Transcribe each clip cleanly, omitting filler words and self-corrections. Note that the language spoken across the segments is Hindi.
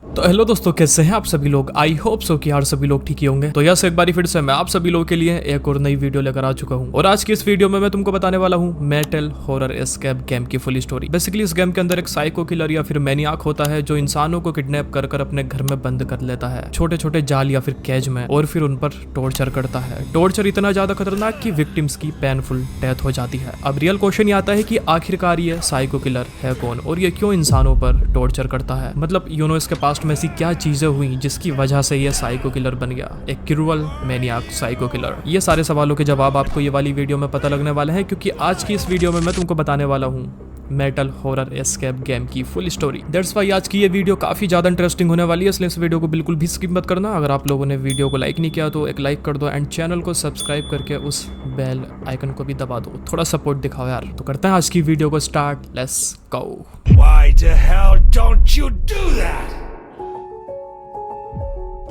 तो हेलो दोस्तों, कैसे हैं आप सभी लोग। आई होप सो कि यार सभी लोग ठीक ही होंगे। तो यस, एक बारी फिर से मैं आप सभी लोगों के लिए एक और नई वीडियो लेकर आ चुका हूं। और आज की इस वीडियो में मैं तुमको बताने वाला हूं मेटल हॉरर एस्केप गेम की फुल स्टोरी। बेसिकली इस गेम के अंदर एक साइको किलर या फिर मैनियाक होता है जो इंसानों को किडनैप कर कर अपने घर में बंद कर लेता है, छोटे छोटे जाल या फिर कैज में, और फिर उन पर टॉर्चर करता है। टॉर्चर इतना ज्यादा खतरनाक कि विक्टिम्स की पेनफुल डेथ हो जाती है। अब रियल क्वेश्चन ये आता है कि आखिरकार ये साइको किलर है कौन और ये क्यों इंसानों पर टॉर्चर करता है। मतलब इसके पास्ट में ऐसी क्या चीजें हुई जिसकी वजह से ये साइको किलर बन गया, एक क्रूअल मैनियाक साइको किलर। ये सारे सवालों के जवाब आपको ये वाली वीडियो में पता लगने वाले हैं, क्योंकि आज की इस वीडियो में मैं तुमको बताने वाला हूँ मेटल हॉरर एस्केप गेम की फुल स्टोरी। दैट्स व्हाई आज की ये वीडियो काफी ज्यादा इंटरेस्टिंग होने वाली है, इसलिए इस वीडियो को बिल्कुल भी स्किप मत करना। अगर आप लोगों ने वीडियो को लाइक नहीं किया तो एक लाइक कर दो एंड चैनल को सब्सक्राइब करके उस बेल आइकन को भी दबा दो। थोड़ा सपोर्ट दिखाओ यार। तो करते हैं आज की वीडियो को start. Let's go. Why the hell don't you do that?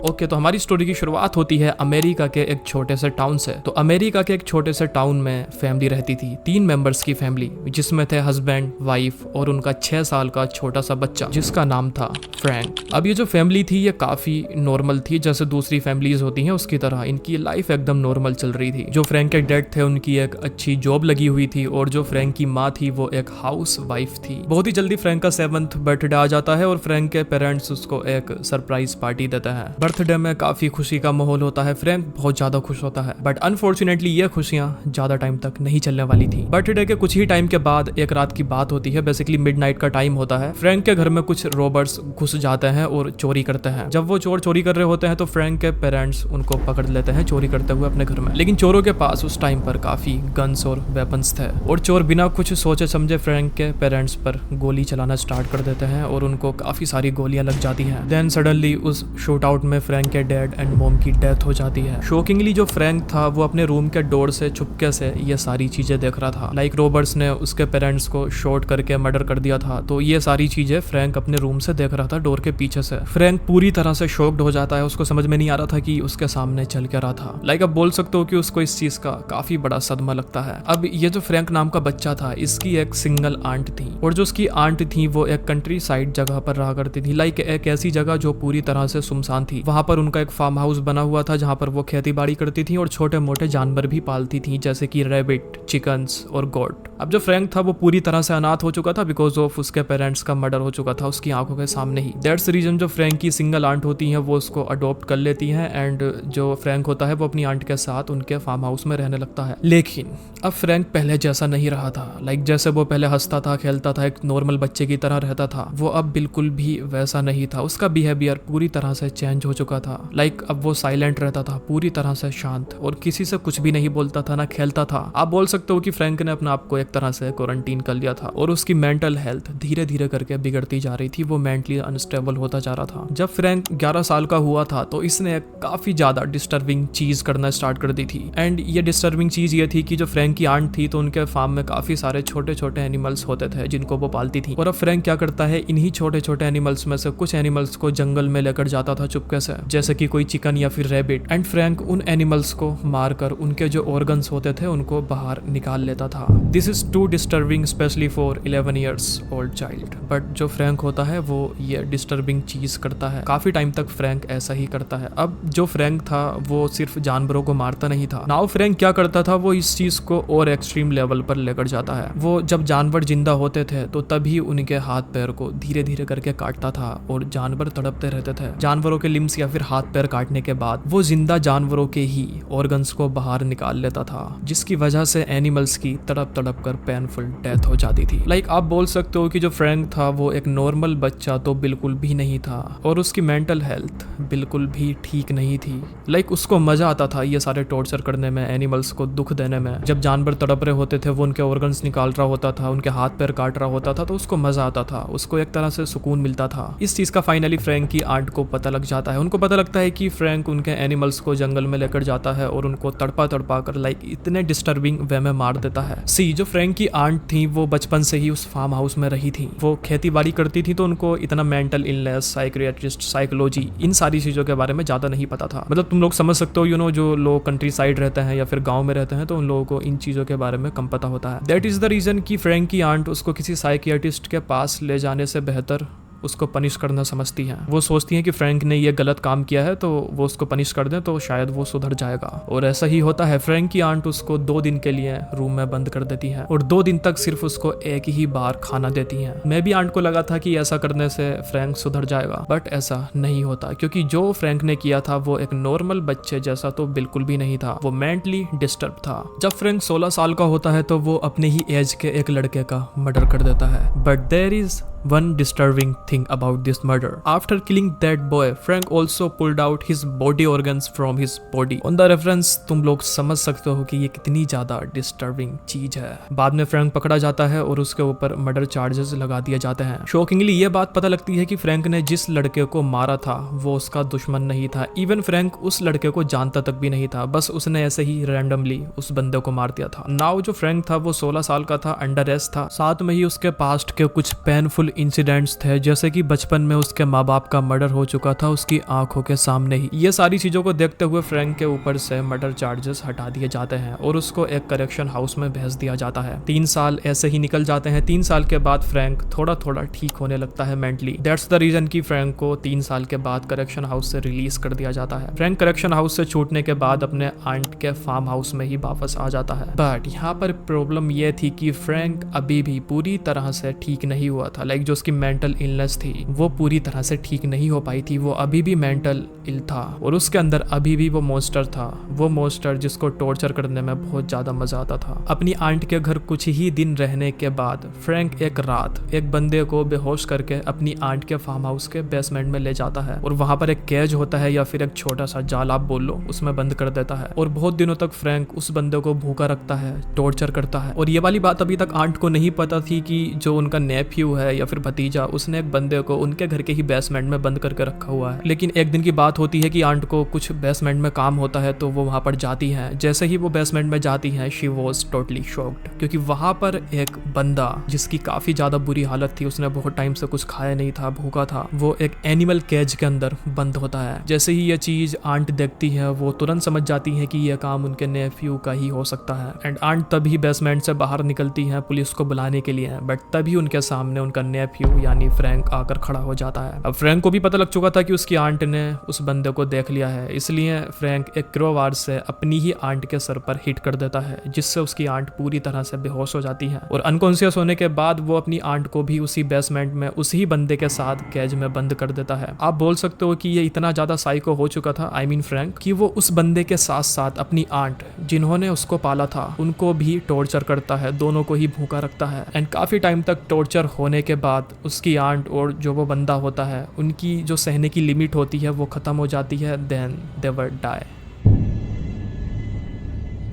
Okay, तो हमारी स्टोरी की शुरुआत होती है अमेरिका के एक छोटे से टाउन से। तो अमेरिका के एक छोटे से टाउन में फैमिली रहती थी, 3 मेंबर्स की फैमिली, जिसमें थे हस्बैंड, वाइफ और उनका 6 साल का छोटा सा बच्चा जिसका नाम था फ्रैंक। अब ये जो फैमिली थी ये काफी नॉर्मल थी, जैसे दूसरी फैमिलीज होती हैं उसकी तरह इनकी लाइफ एकदम नॉर्मल चल रही थी। जो फ्रैंक के डैड थे उनकी एक अच्छी जॉब लगी हुई थी, और जो फ्रैंक की माँ थी वो एक हाउस वाइफ थी। बहुत ही जल्दी फ्रैंक का 7th बर्थडे आ जाता है और फ्रैंक के पेरेंट्स उसको एक सरप्राइज पार्टी देते हैं। बर्थडे में काफी खुशी का माहौल होता है, फ्रैंक बहुत ज्यादा खुश होता है। बट अनफॉर्चुनेटली ये खुशियां ज्यादा टाइम तक नहीं चलने वाली थी। बर्थडे के कुछ ही टाइम के बाद एक रात की बात होती है, बेसिकली मिडनाइट का टाइम होता है। फ्रैंक के घर में कुछ रॉबर्स घुस जाते हैं और चोरी करते हैं। जब वो चोर चोरी कर रहे होते हैं तो फ्रैंक के पेरेंट्स उनको पकड़ लेते हैं चोरी करते हुए अपने घर में। लेकिन चोरों के पास उस टाइम पर काफी गन्स और वेपन्स थे, और चोर बिना कुछ सोचे समझे फ्रैंक के पेरेंट्स पर गोली चलाना स्टार्ट कर देते हैं और उनको काफी सारी गोलियां लग जाती हैं। देन सडनली उस शूट आउट में फ्रैंक के डैड एंड मॉम की डेथ हो जाती है। शॉकिंगली जो फ्रैंक था वो अपने रूम के डोर से चुपके से ये सारी चीजें देख रहा था। लाइक रॉबर्ट्स ने उसके पेरेंट्स को शॉट करके मर्डर कर दिया था, तो ये सारी चीजें फ्रैंक अपने रूम से देख रहा था डोर के पीछे से। फ्रैंक पूरी तरह से शॉक्ड हो जाता है, उसको समझ में नहीं आ रहा था कि उसके सामने चल क्या रहा था। लाइक अब बोल सकते हो कि उसको इस चीज का काफी बड़ा सदमा लगता है। अब ये जो फ्रैंक नाम का बच्चा था इसकी एक सिंगल आंट थी, और जो उसकी आंट थी वो एक कंट्री साइड जगह पर रहा करती थी। लाइक एक ऐसी जगह जो पूरी तरह से सुनसान थी। वहां पर उनका एक फार्म हाउस बना हुआ था जहां पर वो खेती बाड़ी करती थी और छोटे मोटे जानवर भी पालती थी, जैसे कि रैबिट, चिकन्स और गोट। अब जो फ्रैंक था वो पूरी तरह से अनाथ हो चुका था बिकॉज ऑफ उसके पेरेंट्स का मर्डर हो चुका था उसकी आंखों के सामने ही। दैट्स रीजन जो फ्रैंक की सिंगल आंट होती है वो उसको अडॉप्ट कर लेती है, एंड जो फ्रैंक होता है वो अपनी आंट के साथ उनके फार्म हाउस में रहने लगता है। लेकिन अब फ्रैंक पहले जैसा नहीं रहा था। लाइक जैसे वो पहले हंसता था, खेलता था, एक नॉर्मल बच्चे की तरह रहता था, वो अब बिल्कुल भी वैसा नहीं था। उसका बिहेवियर पूरी तरह से चेंज हो चुका था। लाइक अब वो साइलेंट रहता था, पूरी तरह से शांत, और किसी से कुछ भी नहीं बोलता था, ना खेलता था। आप बोल सकते हो कि फ्रैंक ने अपने आप को एक तरह से क्वारंटीन कर लिया था, और उसकी मेंटल हेल्थ धीरे धीरे करके बिगड़ती जा रही थी। वो मेंटली अनस्टेबल होता जा रहा था। जब फ्रैंक 11 साल का हुआ था तो इसने एक काफी ज्यादा डिस्टर्बिंग चीज करना स्टार्ट कर दी थी, एंड ये डिस्टर्बिंग चीज ये थी कि जो फ्रैंक की आंट थी तो उनके फार्म में काफी सारे छोटे छोटे एनिमल्स होते थे जिनको वो पालती थी। और अब फ्रैंक क्या करता है, इन्हीं छोटे छोटे एनिमल्स में से कुछ एनिमल्स को जंगल में लेकर जाता था चुपके से, जैसे कि कोई चिकन या फिर रैबिट, एंड फ्रैंक उन एनिमल्स को मारकर उनके जो ऑर्गन्स होते थे उनको बाहर निकाल लेता था। This is too disturbing specially for 11 years old child. But जो फ्रैंक होता है वो ये डिस्टर्बिंग चीज करता है। काफी टाइम तक फ्रैंक ऐसा ही करता है। अब जो फ्रैंक था वो सिर्फ जानवरों को मारता नहीं था। नाउ फ्रैंक क्या करता था, वो इस चीज को और एक्सट्रीम लेवल पर लेकर जाता है। वो जब जानवर जिंदा होते थे तो तभी उनके हाथ पैर को धीरे धीरे करके काटता था, और जानवर तड़पते रहते थे। जानवरों के लिम्स या फिर हाथ पैर काटने के बाद वो जिंदा जानवरों के ही ऑर्गन्स को बाहर निकाल लेता था, जिसकी वजह से एनिमल्स की तड़प तड़प कर पेनफुल डेथ हो जाती थी। लाइक आप बोल सकते हो कि जो फ्रैंक था वो एक नॉर्मल बच्चा तो बिल्कुल भी नहीं था, और उसकी मेंटल हेल्थ बिल्कुल भी ठीक नहीं थी। लाइक उसको मजा आता था ये सारे टॉर्चर करने में, एनिमल्स को दुख देने में। जब जानवर तड़प रहे होते थे वो उनके ऑर्गन्स निकाल रहा होता था, उनके हाथ पैर काट रहा होता था, तो उसको मजा आता था, उसको एक तरह से सुकून मिलता था। इस चीज का फाइनली फ्रैंक की आंट को पता लग जाता है। उनको पता लगता है कि फ्रैंक उनके एनिमल्स को जंगल में लेकर जाता है और उनको तड़पा तड़पा कर लाइक इतने डिस्टर्बिंग वे में मार देता है। सी जो फ्रैंक की आंट थी वो बचपन से ही उस फार्म हाउस में रही थी। वो खेती बाड़ी करती थी, तो उनको इतना मेंटल इलनेस, साइकियाट्रिस्ट, साइकोलॉजी, इन सारी चीजों के बारे में ज्यादा नहीं पता था। मतलब तुम लोग समझ सकते हो जो लोग कंट्री साइड रहते हैं या फिर गाँव में रहते हैं तो उन लोगों को इन चीजों के बारे में कम पता होता है। दैट इज द रीजन कि फ्रैंक की आंट उसको किसी साइकियाट्रिस्ट के पास ले जाने से बेहतर उसको पनिश करना समझती हैं। वो सोचती हैं कि फ्रैंक ने ये गलत काम किया है तो वो उसको पनिश कर दें तो शायद वो सुधर जाएगा। और ऐसा ही होता है। फ्रैंक की आंट उसको 2 दिन के लिए रूम में बंद कर देती है और 2 दिन तक सिर्फ उसको एक ही बार खाना देती हैं। मैं भी आंट को लगा था कि ऐसा करने से फ्रैंक सुधर जाएगा, बट ऐसा नहीं होता, क्योंकि जो फ्रैंक ने किया था वो एक नॉर्मल बच्चे जैसा तो बिल्कुल भी नहीं था। वो मेंटली डिस्टर्ब था। जब फ्रैंक 16 साल का होता है तो वो अपने ही एज के एक लड़के का मर्डर कर देता है। But there is one disturbing thing about this murder. After killing that boy, Frank also pulled out his body organs from his body. On the reference तुम लोग समझ सकते हो कि ये कितनी ज्यादा डिस्टर्बिंग चीज है। बाद में फ्रैंक पकड़ा जाता है और उसके ऊपर मर्डर चार्जेस लगा दिए जाते हैं। शॉकिंगली ये बात पता लगती है कि फ्रैंक ने जिस लड़के को मारा था वो उसका दुश्मन नहीं था। इवन फ्रैंक उस लड़के को जानता तक भी नहीं था, बस उसने ऐसे ही रैंडमली उस बंदे को मार दिया था। नाउ जो फ्रैंक था वो 16 साल का था, अंडर एज था। साथ में ही उसके पास्ट के कुछ पेनफुल इंसिडेंट्स थे, जैसे कि बचपन में उसके माँ बाप का मर्डर हो चुका था उसकी आंखों के सामने ही। ये सारी चीजों को देखते हुए फ्रैंक के ऊपर से मर्डर चार्जेस हटा दिए जाते हैं और उसको एक करेक्शन हाउस में भेज दिया जाता है। 3 साल ऐसे ही निकल जाते हैं। 3 साल के बाद फ्रैंक थोड़ा थोड़ा ठीक होने लगता है मेंटली। दैट्स द रीजन कि फ्रैंक को 3 साल के बाद करेक्शन हाउस से रिलीज कर दिया जाता है। फ्रैंक करेक्शन हाउस से छूटने के बाद अपने आंट के फार्म हाउस में ही वापस आ जाता है। बट यहाँ पर प्रॉब्लम ये थी कि फ्रैंक अभी भी पूरी तरह से ठीक नहीं हुआ था। लाइक जो उसकी मेंटल इलनेस थी वो पूरी तरह से ठीक नहीं हो पाई थी। वो अभी भी मेंटल इल था और उसके अंदर अभी भी वो मॉन्स्टर था। वो मॉन्स्टर जिसको टॉर्चर करने में बहुत ज्यादा मजा आता था। अपनी आंट के घर कुछ ही दिन रहने के बाद फ्रैंक एक रात एक बंदे को बेहोश करके अपनी आंट के फार्म हाउस के बेसमेंट में ले जाता है और वहां पर एक केज होता है या फिर एक छोटा सा जाल आप बोल लो, उसमें बंद कर देता है। और बहुत दिनों तक फ्रैंक उस बंदे को भूखा रखता है, टॉर्चर करता है। और ये वाली बात अभी तक आंट को नहीं पता थी कि जो उनका नेफ्यू है या फिर भतीजा, उसने एक बंदे को उनके घर के ही बेसमेंट में बंद करके रखा हुआ है। लेकिन एक दिन की बात होती है कि आंट को कुछ बेसमेंट में काम होता है तो वो वहां पर जाती है। जैसे ही वो बेसमेंट में जाती है शी वॉज टोटली शॉक्ड, क्योंकि वहां पर एक बंदा जिसकी काफी ज्यादा बुरी हालत थी, उसने बहुत टाइम से कुछ खाया नहीं था, भूखा था, वो एक एनिमल केज के अंदर बंद होता है। जैसे ही ये चीज आंट देखती है वो तुरंत समझ जाती है कि यह काम उनके नेफ्यू का ही हो सकता है। एंड आंट तभी बेसमेंट से बाहर निकलती है पुलिस को बुलाने के लिए, बट तभी उनके सामने उनका नेफ्यू यानी फ्रैंक आकर खड़ा हो जाता है। अब फ्रैंक को भी पता लग चुका था कि उसकी आंट ने उस बंदे को देख लिया है, इसलिए फ्रैंक एक क्रोवार से अपनी ही आंट के सर पर हिट कर देता है, जिससे उसकी आंट पूरी तरह से बेहोश हो जाती है। और अनकॉन्शियस होने के बाद वो अपनी आंट को भी उसी बेसमेंट में उसी बंदे के साथ केज में बंद कर देता है। आप बोल सकते हो कि ये इतना ज्यादा साइको हो चुका था, आई मीन फ्रैंक, कि वो उस बंदे के साथ साथ अपनी आंट जिन्होंने उसको पाला था उनको भी टॉर्चर करता है, दोनों को ही भूखा रखता है। एंड काफी टाइम तक टॉर्चर होने के बाद उसकी आंट और जो वो बंदा होता है उनकी जो सहने की लिमिट होती है वो खत्म हो जाती है। देन दे वर डाई,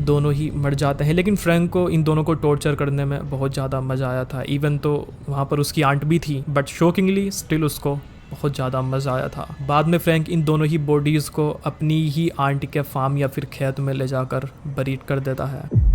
दोनों ही मर जाते हैं। लेकिन फ्रैंक को इन दोनों को टॉर्चर करने में बहुत ज़्यादा मज़ा आया था। इवन तो वहाँ पर उसकी आंट भी थी, बट शॉकिंगली स्टिल उसको बहुत ज़्यादा मज़ा आया था। बाद में फ्रैंक इन दोनों ही बॉडीज़ को अपनी ही आंट के फार्म या फिर खेत में ले जाकर बरीड कर देता है।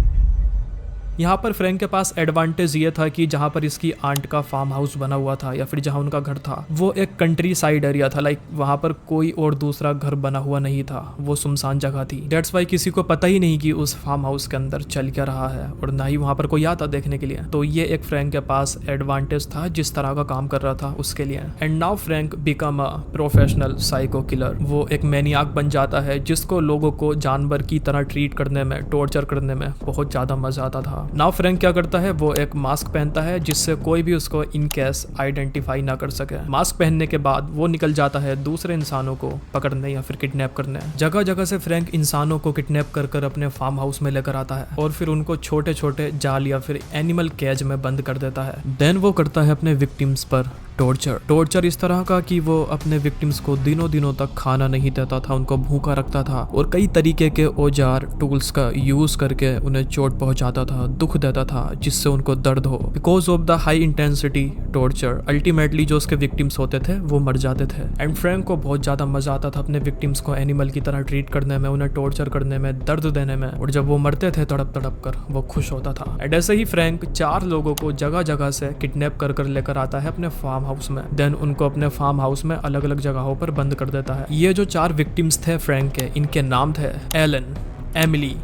यहाँ पर फ्रैंक के पास एडवांटेज ये था कि जहाँ पर इसकी आंट का फार्म हाउस बना हुआ था या फिर जहाँ उनका घर था वो एक कंट्री साइड एरिया था। लाइक वहाँ पर कोई और दूसरा घर बना हुआ नहीं था, वो सुनसान जगह थी। डेट्स वाई किसी को पता ही नहीं कि उस फार्म हाउस के अंदर चल क्या रहा है और ना ही वहाँ पर कोई आता देखने के लिए। तो ये एक फ्रैंक के पास एडवांटेज था जिस तरह का काम कर रहा था उसके लिए। And now Frank become a professional psycho killer. वो एक मैनियाक बन जाता है जिसको लोगों को जानवर की तरह ट्रीट करने में, टॉर्चर करने में बहुत ज्यादा मजा आता था। नाउ फ्रैंक क्या करता है, वो एक मास्क पहनता है जिससे कोई भी उसको इन केस आइडेंटिफाई ना कर सके। मास्क पहनने के बाद वो निकल जाता है दूसरे इंसानों को पकड़ने या फिर किडनैप करने। जगह जगह से फ्रैंक इंसानों को किडनैप कर अपने फार्म हाउस में लेकर आता है और फिर उनको छोटे छोटे जाल या फिर एनिमल केज में बंद कर देता है। देन वो करता है अपने विक्टिम्स पर टॉर्चर इस तरह का कि वो अपने विक्टिम्स को दिनों तक खाना नहीं देता था, उनको भूखा रखता था और कई तरीके के औजार टूल्स का यूज करके उन्हें चोट पहुंचाता था, दुख देता था जिससे उनको दर्द हो। Because of the high intensity torture ultimately जो उसके विक्टिम्स होते थे वो मर जाते थे। एंड फ्रैंक को बहुत ज्यादा मजा आता था अपने विक्टिम्स को एनिमल की तरह ट्रीट करने में, उन्हें टॉर्चर करने में, दर्द देने में, और जब वो मरते थे तड़प कर वो खुश होता था। एंड ऐसे ही फ्रैंक 4 लोगों को जगह जगह से किडनैप कर लेकर आता है अपने फार्म हाउस में। देन उनको अपने फार्म हाउस में अलग अलग जगहों पर बंद कर देता है। ये जो 4 विक्टिम्स थे फ्रैंक के, इनके नाम थे एलन, एमिली,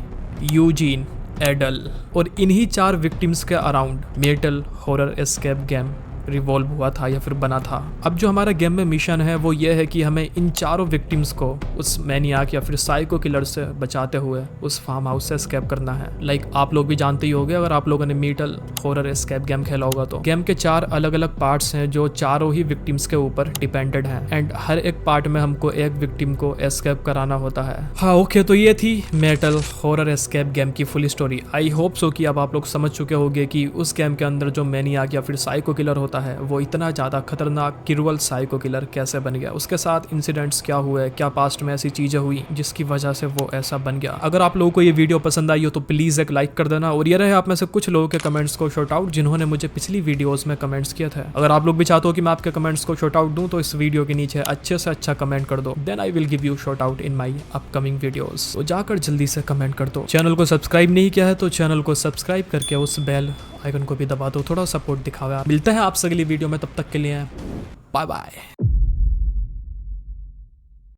यूजीन, एडल। और इन्हीं 4 विक्टिम्स के around metal horror escape game revolve हुआ था या फिर बना था। अब जो हमारा गेम में मिशन है वो ये है कि हमें इन चारों विक्टिम्स को उस मैनियाक या फिर साइको किलर से बचाते हुए उस फार्म हाउस से एस्केप करना है। लाइक आप लोग भी जानते ही होंगे अगर आप लोगों ने मीटल हॉरर एस्केप गेम खेला होगा तो। गेम के 4 अलग अलग पार्ट्स हैं जो चारों ही विक्टिम्स के ऊपर डिपेंडेड हैं एंड हर एक पार्ट में हमको एक विक्टिम को एस्केप कराना होता है। हाँ ओके, तो ये थी मेटल हॉरर एस्केप गेम की full story. I hope so कि अब आप लोग समझ चुके होंगे कि उस गेम के अंदर जो मैनियाक या फिर साइको किलर होता है वो इतना ज्यादा खतरनाक क्रूअल साइको किलर कैसे बन गया, उसके साथ इंसिडेंट्स क्या हुए, क्या पास्ट में ऐसी चीजें हुई जिसकी वजह से वो ऐसा बन गया। अगर आप लोगों को ये वीडियो पसंद आई हो तो प्लीज एक लाइक कर देना। और ये रहे आप में से कुछ लोगों के कमेंट्स को शॉर्ट आउट जिन्होंने मुझे पिछली वीडियोस में कमेंट्स किए थे। अगर आप लोग भी चाहते हो कि मैं आपके कमेंट्स को शॉर्ट आउट दूं तो इस वीडियो के नीचे अच्छे से अच्छा कमेंट कर दो, then I will give you shout out in my upcoming videos. तो जाकर जल्दी से कमेंट कर दो। चैनल को सब्सक्राइब नहीं किया है तो चैनल को सब्सक्राइब करके उस बेल आइकन को भी दबा दो, थोड़ा सपोर्ट दिखाओ यार। मिलते हैं आपसे अगली वीडियो में, तब तक के लिए बाय बाय।